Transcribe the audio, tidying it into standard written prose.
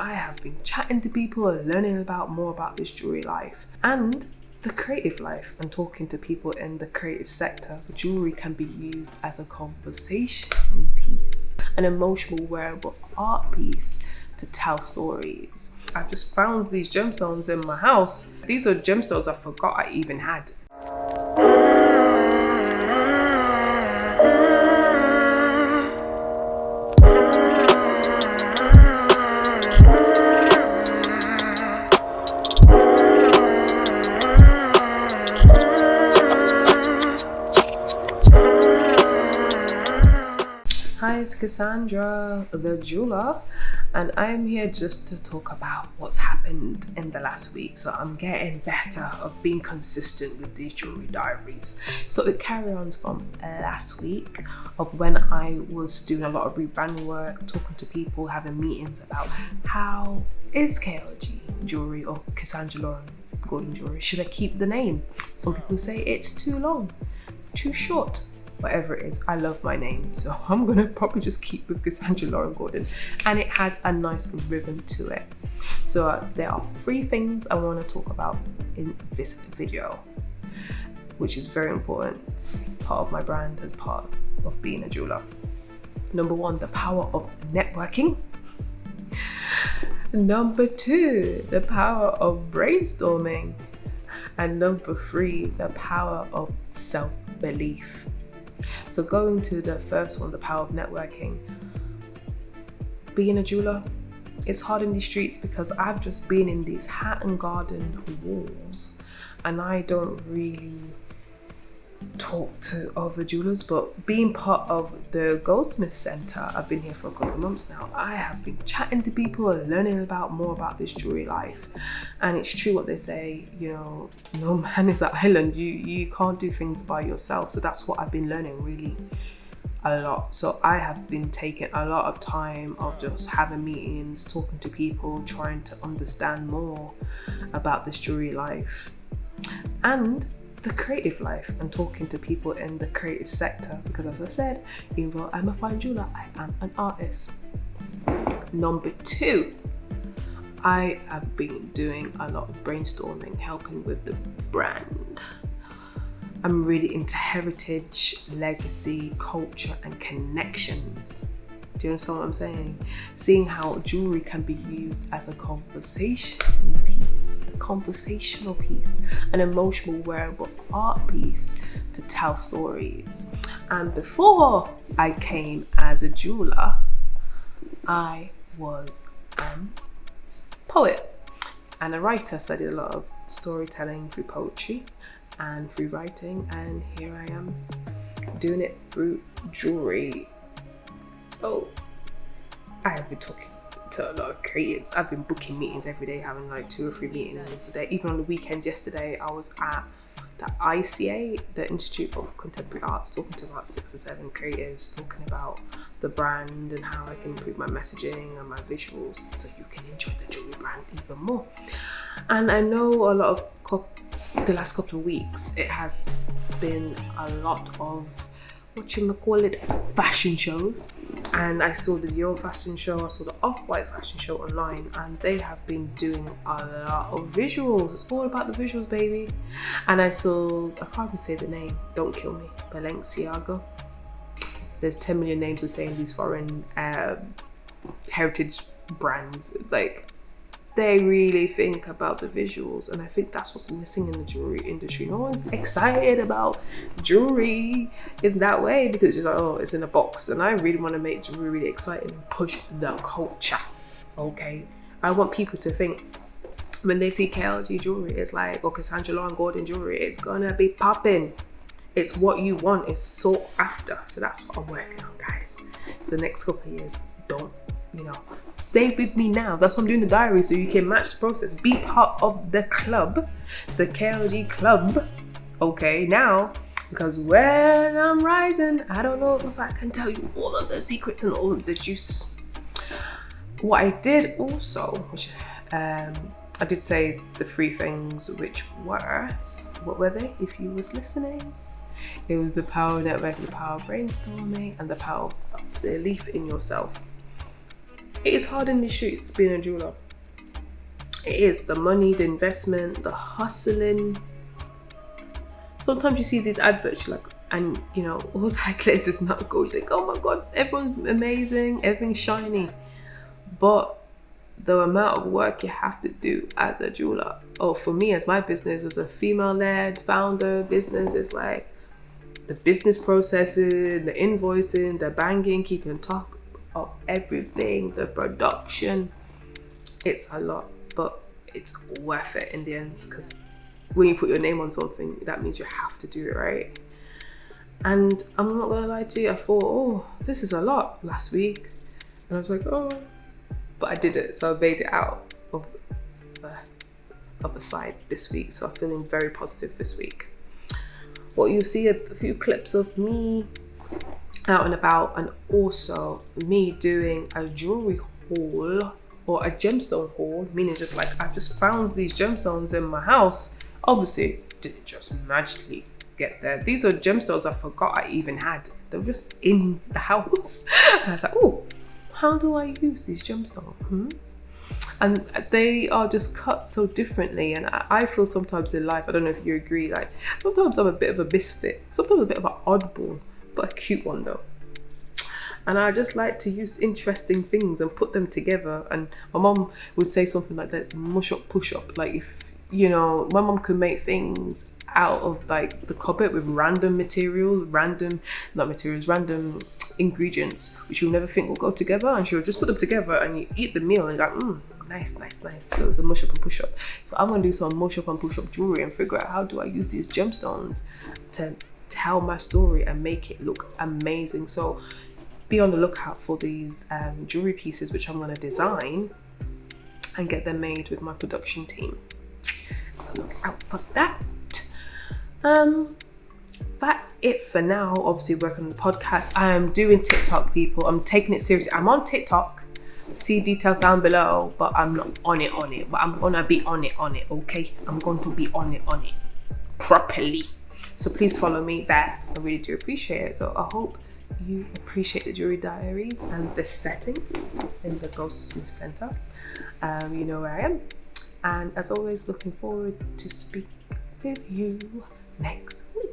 I have been chatting to people and learning about more about this jewelry life and the creative life and talking to people in the creative sector. Jewelry can be used as a conversation piece, an emotional wearable art piece to tell stories. I just found these gemstones in my house. These are gemstones I forgot I even had. Hi, it's Kassandra the jeweler, and I'm here just to talk about what's happened in the last week. So I'm getting better of being consistent with these jewelry diaries. So it carries on from last week of when I was doing a lot of rebranding work, talking to people, having meetings about how is KLG jewelry or Kassandra Lauren Gordon jewelry. Should I keep the name? Some people say it's too long, too short. Whatever it is, I love my name, so I'm gonna probably just keep with Kassandra Lauren Gordon, and it has a nice rhythm to it. So there are 3 things I want to talk about in this video, which is very important, part of my brand as part of being a jeweler. Number 1, the power of networking. Number 2, the power of brainstorming. And number 3, the power of self-belief. So going to the first one, the power of networking. Being a jeweler, it's hard in these streets because I've just been in these hat and garden walls and I don't really talk to other jewelers, but being part of the Goldsmith Center, I've been here for a couple of months now. I have been chatting to people and learning about more about this jewelry life. And it's true what they say, you know, no man is an island. You can't do things by yourself. So that's what I've been learning really a lot. So I have been taking a lot of time of just having meetings, talking to people, trying to understand more about this jewelry life and the creative life and talking to people in the creative sector, because as I said, even though I'm a fine jeweler, I am an artist. Number 2, I have been doing a lot of brainstorming, helping with the brand. I'm really into heritage, legacy, culture, and connections. Do you understand what I'm saying? Seeing how jewelry can be used as a conversation piece, a conversational piece, an emotional wearable art piece to tell stories. And before I came as a jeweler, I was a poet and a writer. So I did a lot of storytelling through poetry and through writing, and here I am doing it through jewelry. So I have been talking to a lot of creatives. I've been booking meetings every day, having like 2 or 3 meetings a day. Even on the weekends, yesterday I was at the ICA, the Institute of Contemporary Arts, talking to about 6 or 7 creatives, talking about the brand and how I can improve my messaging and my visuals so you can enjoy the jewelry brand even more. And I know a lot of the last couple of weeks, it has been a lot of fashion shows, and I saw the Dior fashion show, I saw the Off-White fashion show online, and they have been doing a lot of visuals. It's all about the visuals, baby. And I saw, I can't even say the name, don't kill me, Balenciaga. There's 10 million names of saying these foreign heritage brands, like they really think about the visuals, and I think that's what's missing in the jewelry industry. No one's excited about jewelry in that way because it's like, oh, it's in a box. And I really want to make jewelry really exciting and push the culture. Okay, I want people to think when they see KLG jewelry, it's like, oh, Kassandra Lauren Gordon jewelry, it's gonna be popping. It's what you want, it's sought after. So that's what I'm working on, guys. So the next couple of years, don't, stay with me now. That's why I'm doing the diary, so you can match the process. Be part of the club, the KLG club, okay, now, because when I'm rising, I don't know if I can tell you all of the secrets and all of the juice. What I did also, which I did say the 3 things, which were, what were they, if you was listening? It was the power of networking, the power of brainstorming, and the power of belief in yourself. It is hard in the streets being a jeweler. It is. The money, the investment, the hustling. Sometimes you see these adverts, you're like, and you know, all that glitters is not gold. You're like, oh my God, everyone's amazing, everything's shiny. But the amount of work you have to do as a jeweler, or for me, as my business, as a female-led founder business, is like the business processing, the invoicing, the banking, keeping track of everything, the production. It's a lot, but it's worth it in the end, because when you put your name on something, that means you have to do it, right? And I'm not gonna lie to you, I thought, oh, this is a lot last week. And I was like, oh, but I did it. So I made it out of the other side this week. So I'm feeling very positive this week. Well, you'll see a few clips of me out and about, and also me doing a jewelry haul or a gemstone haul, meaning just like I've just found these gemstones in my house. Obviously, didn't just magically get there. These are gemstones I forgot I even had. They were just in the house. And I was like, oh, how do I use these gemstones? And they are just cut so differently. And I feel sometimes in life, I don't know if you agree, like sometimes I'm a bit of a misfit, sometimes a bit of an oddball, but a cute one though. And I just like to use interesting things and put them together. And my mom would say something like that, mush up, push up. Like if, you know, my mom could make things out of like the cupboard with random ingredients, which you'll never think will go together. And she'll just put them together and you eat the meal and you're like, nice. So it's a mush up and push up. So I'm gonna do some mush up and push up jewelry and figure out how do I use these gemstones to tell my story and make it look amazing. So be on the lookout for these jewelry pieces, which I'm gonna design and get them made with my production team. So look out for that. That's it for now. Obviously working on the podcast. I am doing TikTok, people. I'm taking it seriously. I'm on TikTok. See details down below, but I'm not on it. But I'm gonna be on it, okay? I'm going to be on it properly. So please follow me there. I really do appreciate it. So I hope you appreciate the Jewellery Diaries and the setting in the Goldsmith Center. You know where I am. And as always, looking forward to speak with you next week.